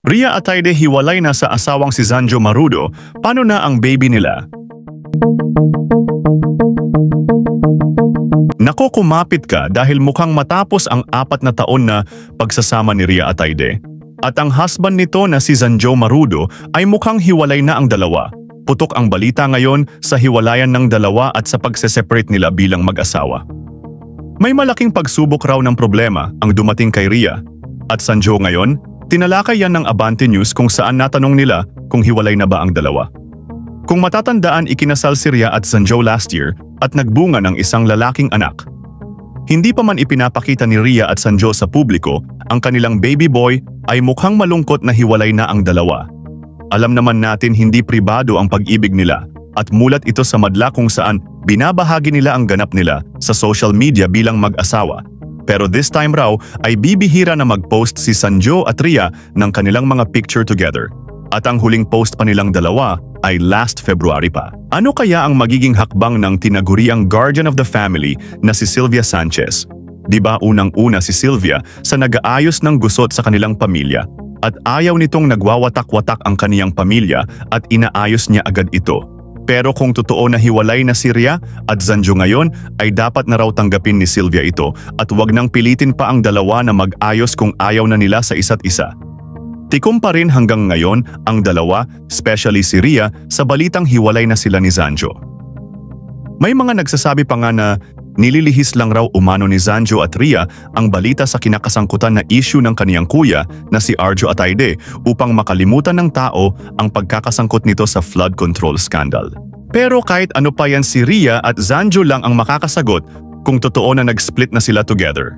Ria Atayde hiwalay na sa asawang si Zanjo Marudo. Paano na ang baby nila? Nako, kumapit ka dahil mukhang matapos ang 4 na taon na pagsasama ni Ria Atayde. At ang husband nito na si Zanjo Marudo ay mukhang hiwalay na ang dalawa. Putok ang balita ngayon sa hiwalayan ng dalawa at sa pagseseparate nila bilang mag-asawa. May malaking pagsubok raw ng problema ang dumating kay Ria at Zanjo ngayon. Tinalakay yan ng Abante News kung saan natanong nila kung hiwalay na ba ang dalawa. Kung matatandaan, ikinasal si Ria at Zanjo last year at nagbunga ng isang lalaking anak. Hindi pa man ipinapakita ni Ria at Zanjo sa publiko ang kanilang baby boy ay mukhang malungkot na hiwalay na ang dalawa. Alam naman natin hindi pribado ang pag-ibig nila at mulat ito sa madla kung saan binabahagi nila ang ganap nila sa social media bilang mag-asawa. Pero this time raw ay bibihira na mag-post si Zanjo at Ria ng kanilang mga picture together. At ang huling post pa nilang dalawa ay last February pa. Ano kaya ang magiging hakbang ng tinaguriang guardian of the family na si Sylvia Sanchez? Diba unang-una si Sylvia sa nag-aayos ng gusot sa kanilang pamilya at ayaw nitong nagwawatak-watak ang kaniyang pamilya at inaayos niya agad ito. Pero kung totoo na hiwalay na si Ria at Zanjo ngayon ay dapat na raw tanggapin ni Sylvia ito at wag nang pilitin pa ang dalawa na mag-ayos kung ayaw na nila sa isa't isa. Tikom pa rin hanggang ngayon ang dalawa, especially si Ria, sa balitang hiwalay na sila ni Zanjo. May mga nagsasabi pa nga na nililihis lang raw umano ni Zanjo at Ria ang balita sa kinakasangkutan na issue ng kaniyang kuya na si Arjo Atayde upang makalimutan ng tao ang pagkakasangkot nito sa flood control scandal. Pero kahit ano pa yan, si Ria at Zanjo lang ang makakasagot kung totoo na nag-split na sila together.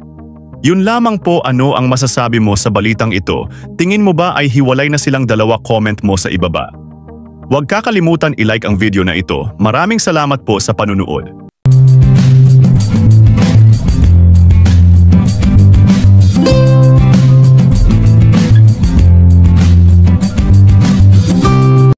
Yun lamang po, ano ang masasabi mo sa balitang ito? Tingin mo ba ay hiwalay na silang dalawa? Comment mo sa ibaba. Huwag kakalimutan i-like ang video na ito. Maraming salamat po sa panunood.